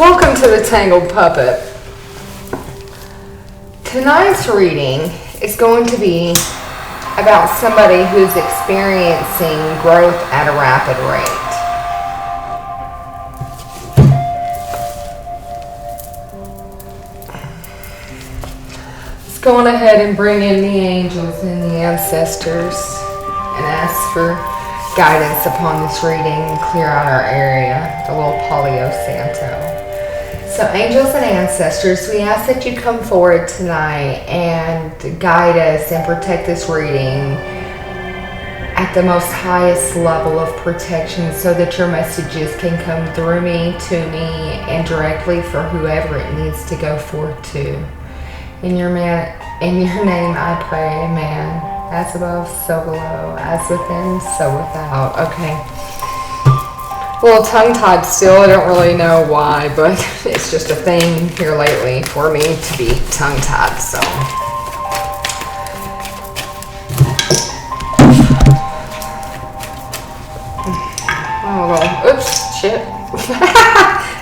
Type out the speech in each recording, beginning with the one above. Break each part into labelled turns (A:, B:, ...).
A: Welcome to the Tangled Puppet. Tonight's reading is going to be about somebody who's experiencing growth at a rapid rate. Let's go on ahead and bring in the angels and the ancestors and ask for guidance upon this reading and clear out our area, the little Polio Santo. So angels and ancestors, we ask that you come forward tonight and guide us and protect this reading at the most highest level of protection so that your messages can come through me, to me, and directly for whoever it needs to go forth to. In your name I pray, amen. As above, so below, as within, so without. Okay. A little tongue-tied still. I don't really know why, but it's just a thing here lately for me to be tongue-tied, so. Oh, oops, shit.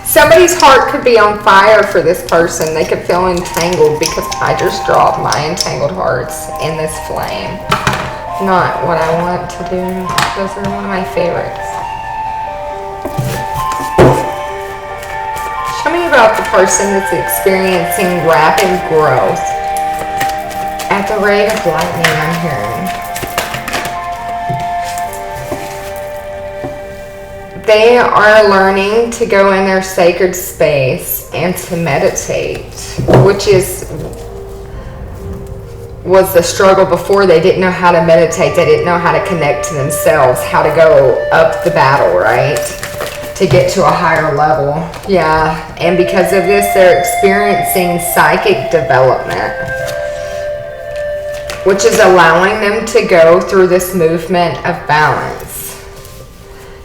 A: Somebody's heart could be on fire for this person. They could feel entangled because I just dropped my entangled hearts in this flame. Not what I want to do. Those are one of my favorites. Show me about the person that's experiencing rapid growth at the rate of lightning, I'm hearing. They are learning to go in their sacred space and to meditate, which was the struggle before. They didn't know how to meditate. They didn't know how to connect to themselves, how to go up the battle, right? To get to a higher level. Yeah, and because of this, they're experiencing psychic development, which is allowing them to go through this movement of balance.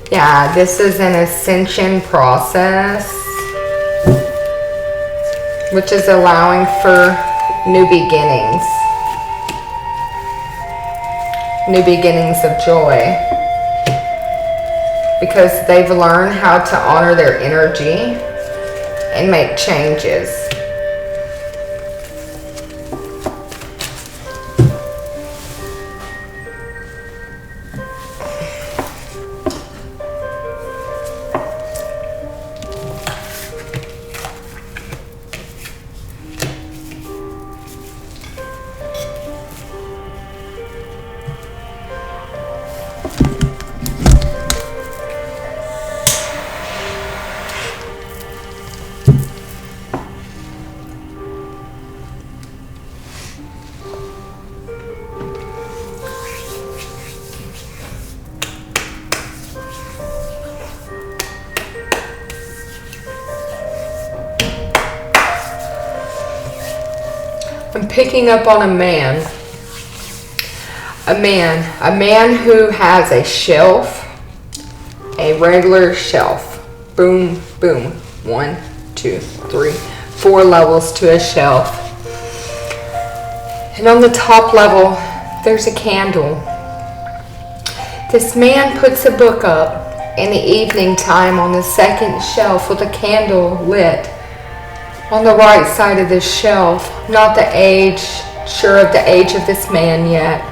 A: Yeah, this is an ascension process, which is allowing for new beginnings of joy, because they've learned how to honor their energy and make changes. I'm picking up on a man who has a shelf, a regular shelf. Boom, boom. 1, 2, 3, 4 levels to a shelf. And on the top level, there's a candle. This man puts a book up in the evening time on the second shelf with a candle lit. On the right side of this shelf, not the age, sure of the age of this man yet,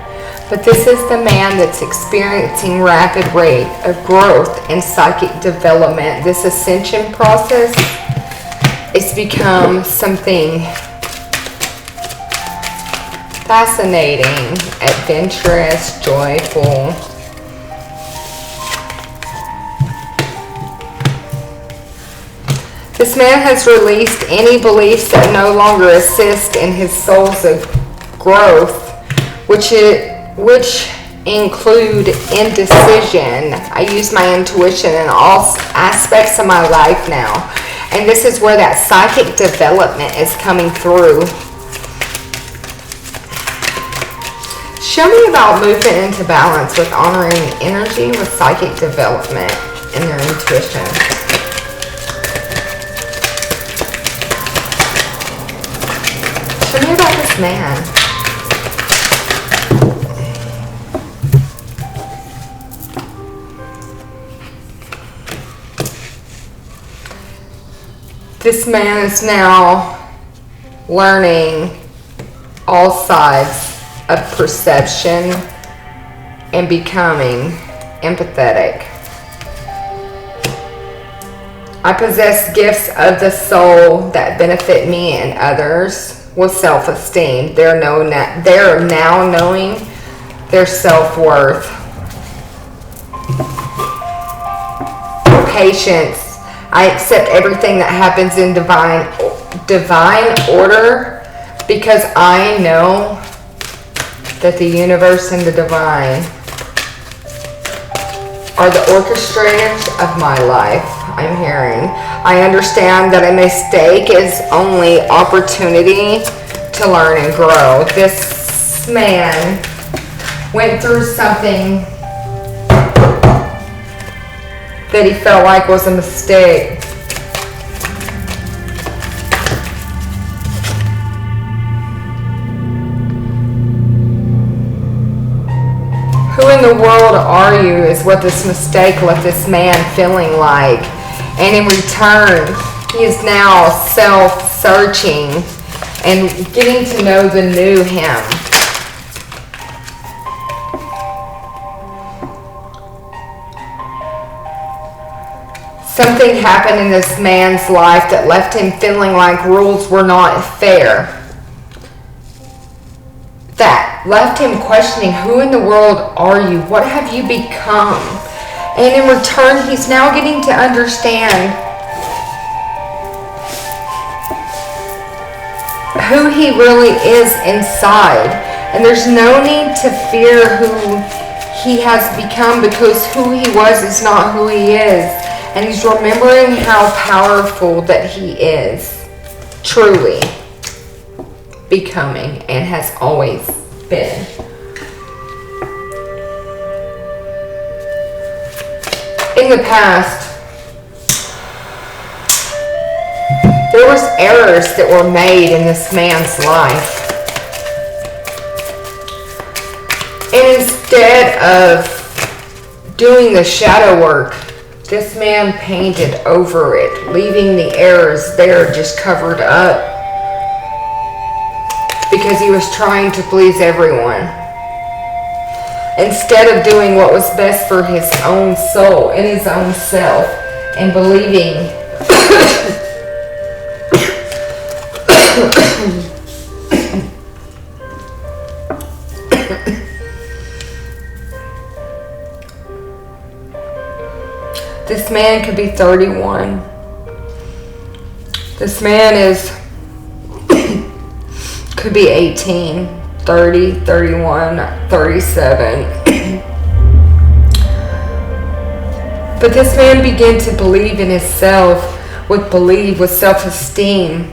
A: but this is the man that's experiencing rapid rate of growth and psychic development. This ascension process has become something fascinating, adventurous, joyful. This man has released any beliefs that no longer assist in his soul's growth, which include indecision. I use my intuition in all aspects of my life now. And this is where that psychic development is coming through. Show me about movement into balance with honoring energy with psychic development and their intuition. Show me about this man. This man is now learning all sides of perception and becoming empathetic. I possess gifts of the soul that benefit me and others with self-esteem. They're now knowing their self-worth. Patience. I accept everything that happens in divine order because I know that the universe and the divine are the orchestrators of my life. I'm hearing. I understand that a mistake is only opportunity to learn and grow. This man went through something that he felt like was a mistake. Who in the world are you is what this mistake left this man feeling like. And in return, he is now self-searching and getting to know the new him. Something happened in this man's life that left him feeling like rules were not fair. That left him questioning, who in the world are you? What have you become? And in return, he's now getting to understand who he really is inside. And there's no need to fear who he has become because who he was is not who he is. And he's remembering how powerful that he is, truly becoming and has always been. In the past, there was errors that were made in this man's life. And instead of doing the shadow work, this man painted over it, leaving the errors there just covered up because he was trying to please everyone instead of doing what was best for his own soul and his own self and believing this man could be 31. This man could be 18, 30, 31, 37. But this man began to believe in himself with self-esteem.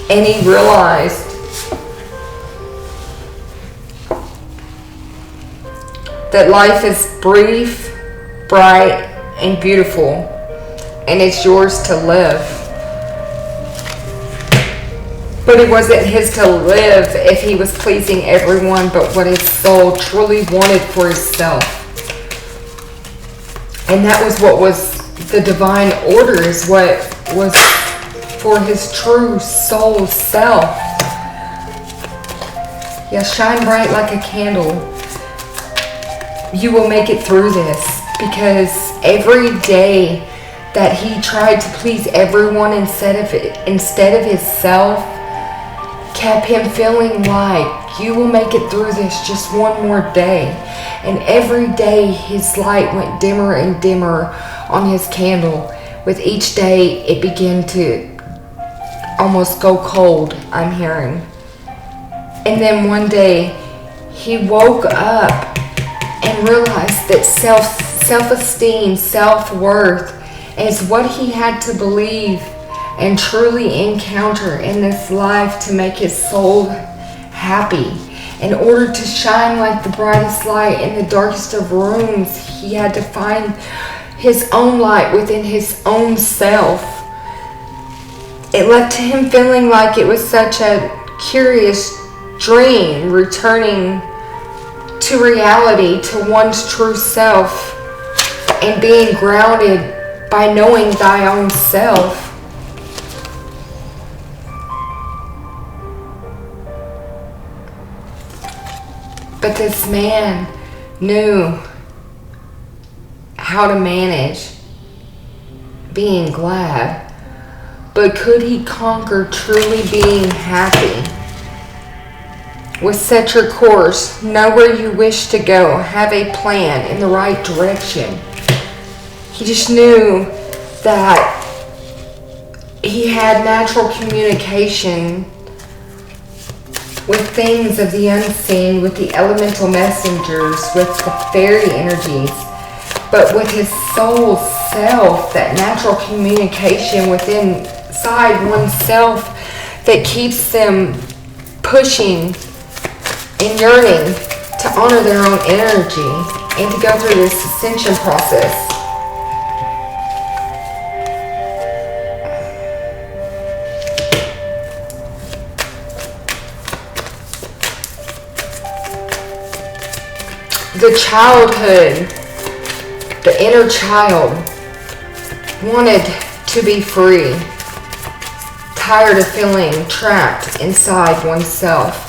A: And he realized that life is brief, bright, and beautiful, and it's yours to live. But it wasn't his to live if he was pleasing everyone but what his soul truly wanted for himself. And that was what was the divine order, is what was for his true soul self. Yeah, shine bright like a candle. You will make it through this, because every day that he tried to please everyone instead of himself kept him feeling like you will make it through this just one more day. And every day his light went dimmer and dimmer on his candle. With each day it began to almost go cold, I'm hearing. And then one day he woke up and realized that self-esteem, self-worth is what he had to believe and truly encounter in this life to make his soul happy. In order to shine like the brightest light in the darkest of rooms, he had to find his own light within his own self. It left him feeling like it was such a curious dream, returning to reality, to one's true self, and being grounded by knowing thy own self. But this man knew how to manage being glad. But could he conquer truly being happy? Was set your course, know where you wish to go, have a plan in the right direction. He just knew that he had natural communication with things of the unseen, with the elemental messengers, with the fairy energies, but with his soul self, that natural communication within inside oneself that keeps them pushing and yearning to honor their own energy and to go through this ascension process. The childhood, the inner child, wanted to be free, tired of feeling trapped inside oneself.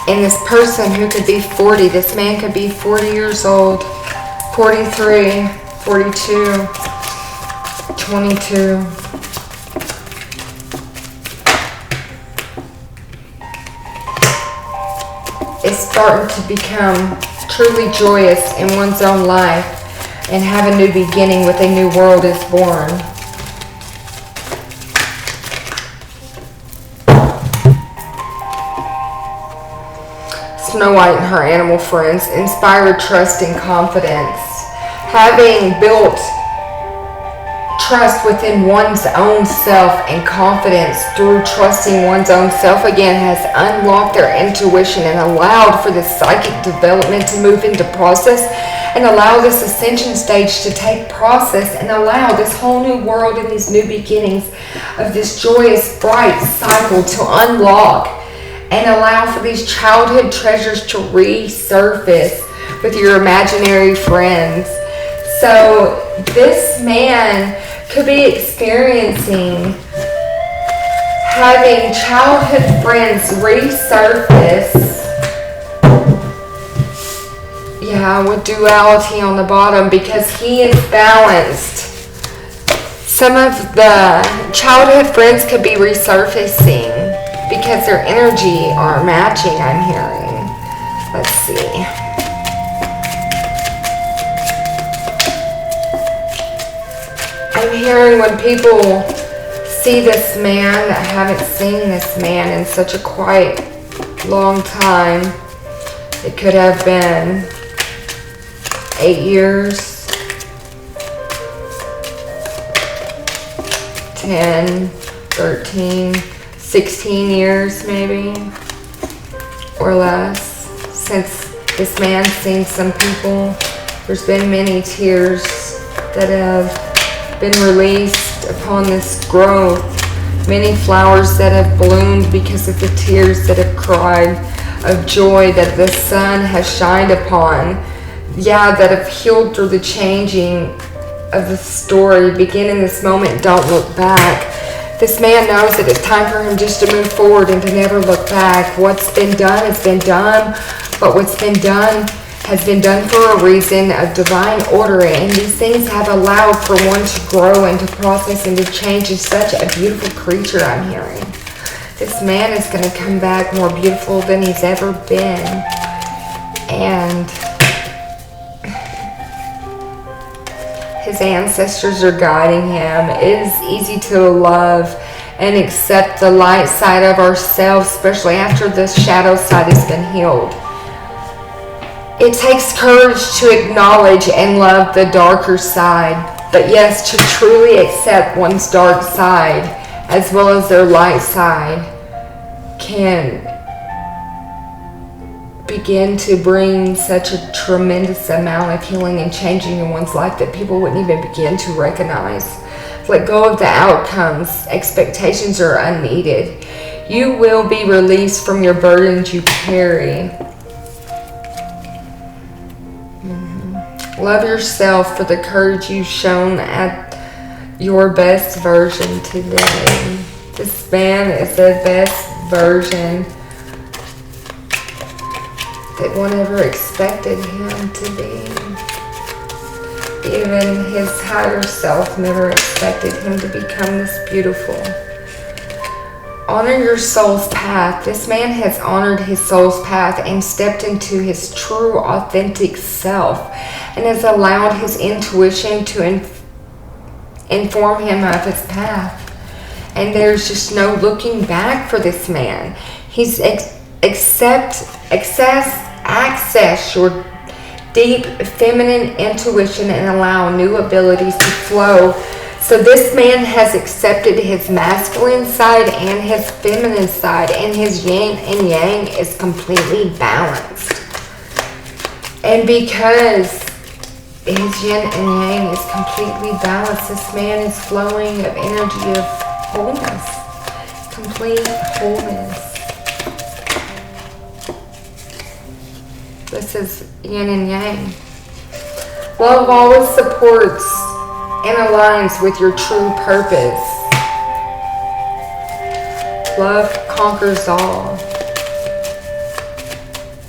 A: And this person who could be 40, this man could be 40 years old, 43, 42, 22. Is starting to become truly joyous in one's own life and have a new beginning with a new world is born. Snow White and her animal friends inspired trust and confidence. Having built trust within one's own self and confidence through trusting one's own self again has unlocked their intuition and allowed for the psychic development to move into process and allow this ascension stage to take process and allow this whole new world and these new beginnings of this joyous, bright cycle to unlock and allow for these childhood treasures to resurface with your imaginary friends. So this man could be experiencing having childhood friends resurface. Yeah, with duality on the bottom because he is balanced. Some of the childhood friends could be resurfacing because their energy are matching, I'm hearing. Let's see. I'm hearing when people see this man that haven't seen this man in such a quite long time, it could have been 8 years, 10, 13, 16 years maybe, or less, since this man's seen some people. There's been many tears that have been released upon this growth, many flowers that have bloomed because of the tears that have cried of joy that the sun has shined upon. Yeah, that have healed through the changing of the story. Begin in this moment, don't look back. This man knows that it's time for him just to move forward and to never look back. What's been done has been done, but what's been done has been done for a reason, a divine order, and these things have allowed for one to grow and to process and to change. Is such a beautiful creature, I'm hearing. This man is going to come back more beautiful than he's ever been. And his ancestors are guiding him. It is easy to love and accept the light side of ourselves, especially after the shadow side has been healed. It takes courage to acknowledge and love the darker side, but yes, to truly accept one's dark side as well as their light side can begin to bring such a tremendous amount of healing and changing in one's life that people wouldn't even begin to recognize. Let go of the outcomes. Expectations are unneeded. You will be released from your burdens you carry. Love yourself for the courage you've shown at your best version today. This man is the best version that one ever expected him to be. Even his higher self never expected him to become this beautiful. Honor your soul's path. This man has honored his soul's path and stepped into his true, authentic self and has allowed his intuition to inform him of his path. And there's just no looking back for this man. He's access your deep feminine intuition and allow new abilities to flow. So this man has accepted his masculine side and his feminine side, and his yin and yang is completely balanced. And because his yin and yang is completely balanced, this man is flowing of energy of wholeness, complete wholeness. This is yin and yang. Love always supports and aligns with your true purpose. Love conquers all,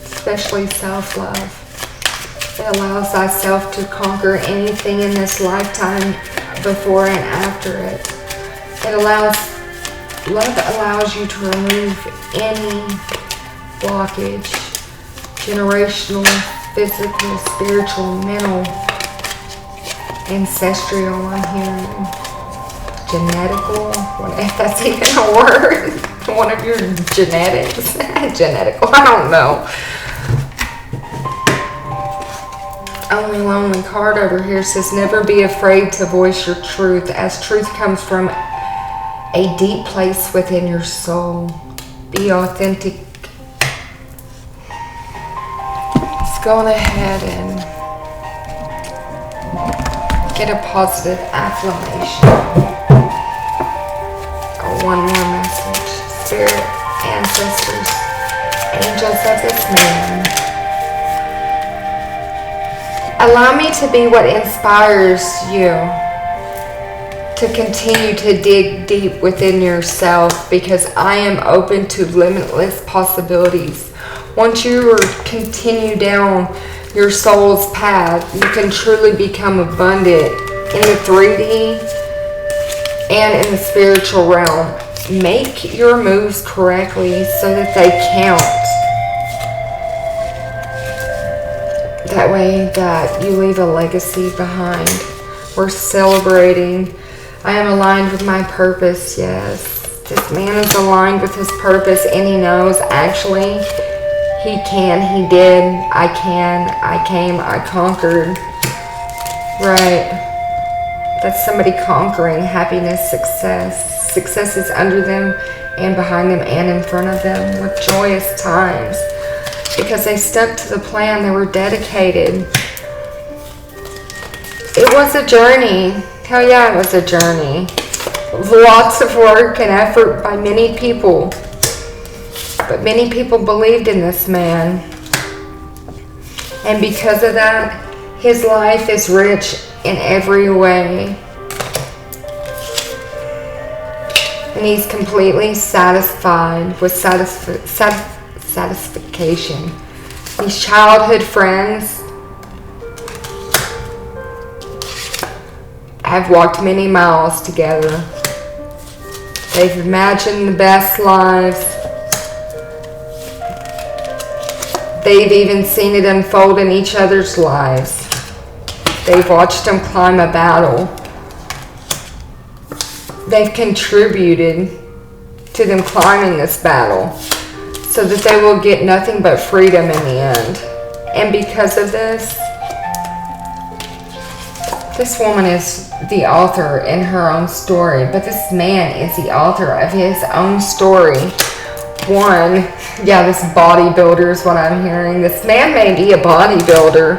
A: especially self-love. It allows thyself to conquer anything in this lifetime before and after it. Love allows you to remove any blockage, generational, physical, spiritual, mental, ancestral, I'm hearing, genetical, if that's even a word, one of your genetics, genetical, I don't know. Only lonely card over here says, never be afraid to voice your truth, as truth comes from a deep place within your soul. Be authentic. Let's go on ahead and get a positive affirmation. One more message. Spirit, ancestors, angels of this man, allow me to be what inspires you to continue to dig deep within yourself, because I am open to limitless possibilities. Once you continue down your soul's path, you can truly become abundant in the 3D and in the spiritual realm. Make your moves correctly so that they count. That way that you leave a legacy behind. We're celebrating. I am aligned with my purpose, yes. This man is aligned with his purpose, and he knows actually he can, he did, I can, I came, I conquered. Right. That's somebody conquering happiness, success. Success is under them and behind them and in front of them with joyous times. Because they stuck to the plan, they were dedicated. It was a journey. Hell yeah, it was a journey. Lots of work and effort by many people. But many people believed in this man. And because of that, his life is rich in every way. And he's completely satisfied with satisfaction. These childhood friends have walked many miles together. They've imagined the best lives. They've even seen it unfold in each other's lives. They've watched them climb a battle. They've contributed to them climbing this battle so that they will get nothing but freedom in the end. And because of this, this woman is the author in her own story, but this man is the author of his own story. This bodybuilder is what I'm hearing. This man may be a bodybuilder,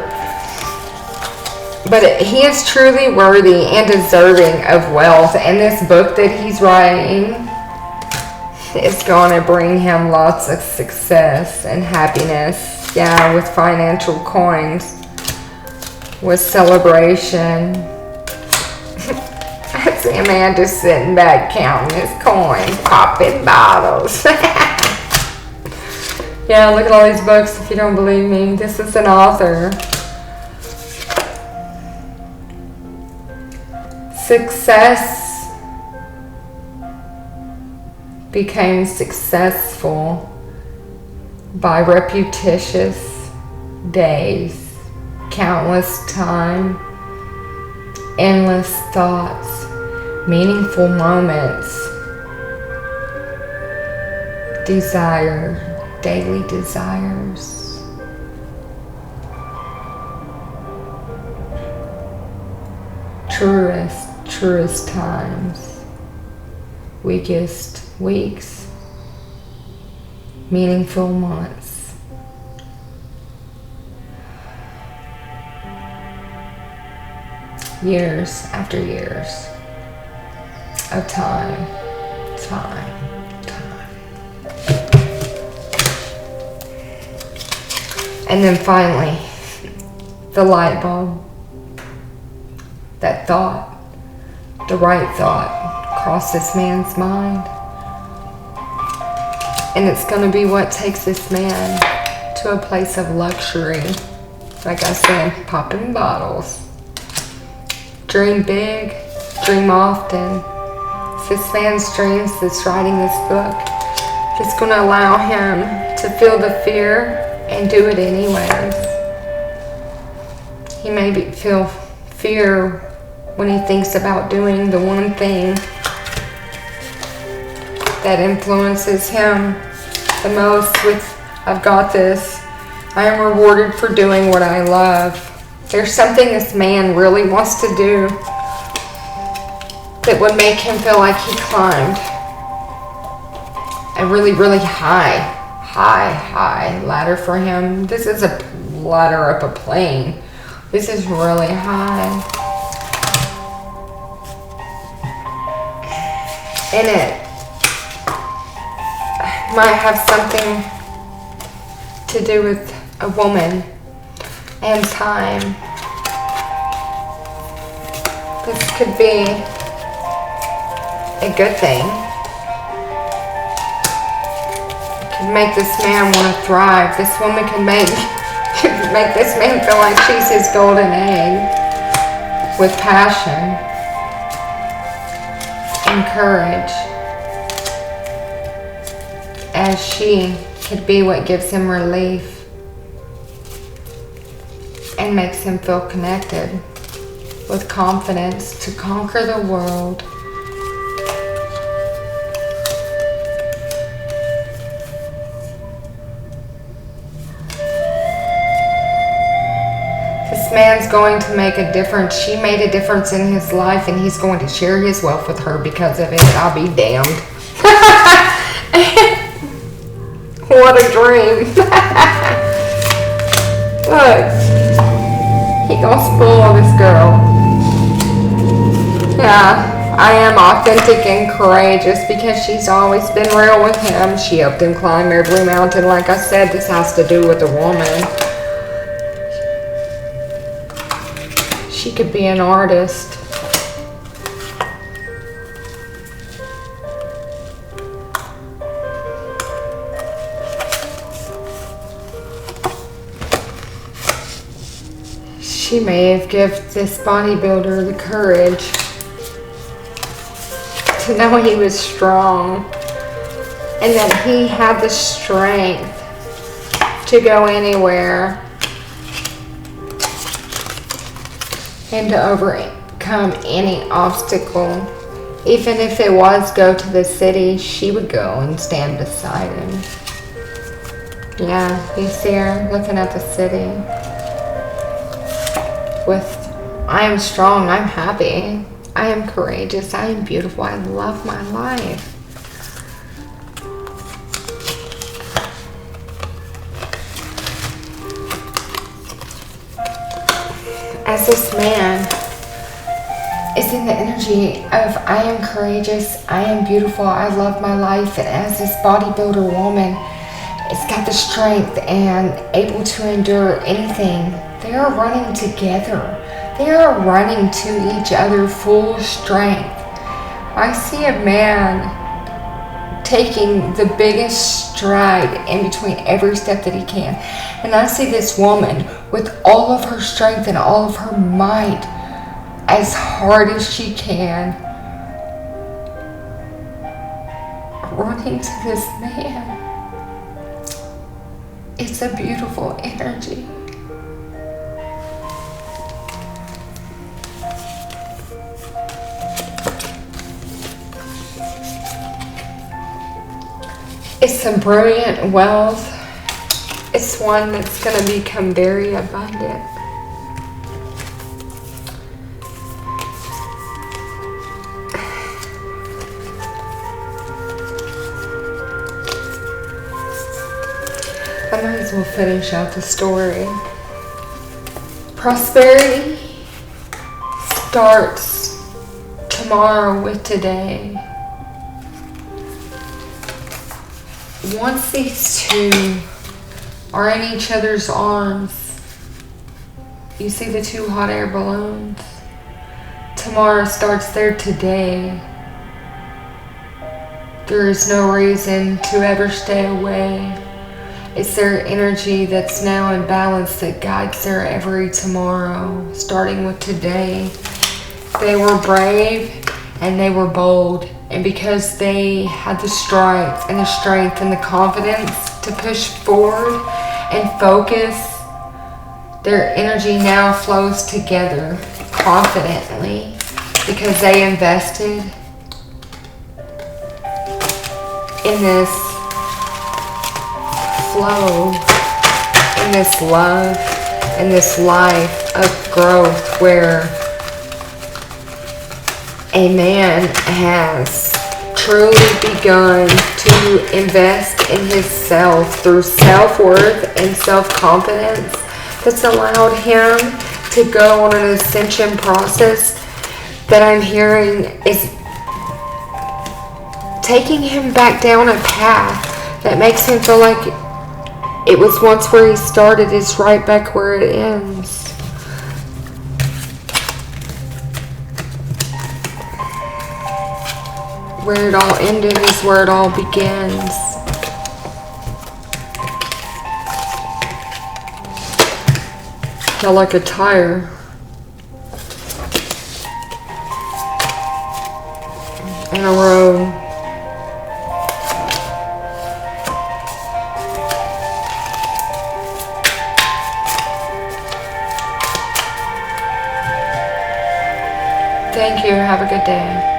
A: but he is truly worthy and deserving of wealth. And this book that he's writing is going to bring him lots of success and happiness. Yeah, with financial coins, with celebration. see a man just sitting back counting his coins, popping bottles. Yeah, look at all these books if you don't believe me. This is an author. Success became successful by repetitious days, countless time, endless thoughts, meaningful moments, desire, daily desires. Truest times, weakest weeks, meaningful months. Years after years of time. And then finally, the light bulb, that thought, the right thought crossed this man's mind. And it's going to be what takes this man to a place of luxury. Like I said, popping bottles. Dream big, dream often. It's this man's dreams that's writing this book. It's going to allow him to feel the fear and do it anyways. He may feel fear when he thinks about doing the one thing that influences him the most with, I've got this. I am rewarded for doing what I love. There's something this man really wants to do that would make him feel like he climbed a really, really high ladder for him. This is a ladder up a plane. This is really high. And it might have something to do with a woman and time. This could be a good thing. Make this man want to thrive. This woman can make this man feel like she's his golden egg with passion and courage, as she could be what gives him relief and makes him feel connected with confidence to conquer the world. Man's going to make a difference. She made a difference in his life, and he's going to share his wealth with her because of it. I'll be damned. What a dream. Look, he gonna spoil this girl. Yeah, I am authentic and courageous because she's always been real with him. She helped him climb every mountain. Like I said, this has to do with a woman. She could be an artist. She may have given this bodybuilder the courage to know he was strong and that he had the strength to go anywhere and to overcome any obstacle. Even if it was go to the city, she would go and stand beside him. Yeah, you see her looking at the city with, I am strong, I'm happy, I am courageous, I am beautiful, I love my life. As this man is in the energy of I am courageous, I am beautiful, I love my life, and as this bodybuilder woman it's got the strength and able to endure anything, they are running together. They are running to each other full strength. I see a man taking the biggest stride in between every step that he can. And I see this woman with all of her strength and all of her might, as hard as she can, running to this man. It's a beautiful energy. It's a brilliant wealth. It's one that's going to become very abundant. I might as well finish out the story. Prosperity starts tomorrow with today. Once these two are in each other's arms, you see the two hot air balloons? Tomorrow starts there today. There is no reason to ever stay away. It's their energy that's now in balance that guides their every tomorrow, starting with today. They were brave and they were bold. And because they had the strength and the confidence to push forward and focus, their energy now flows together confidently because they invested in this flow, in this love, in this life of growth where a man has truly begun to invest in himself through self-worth and self-confidence that's allowed him to go on an ascension process that I'm hearing is taking him back down a path that makes him feel like it was once where he started is right back where it ends. Where it all ended is where it all begins. Felt like a tire. In a road. Thank you. Have a good day.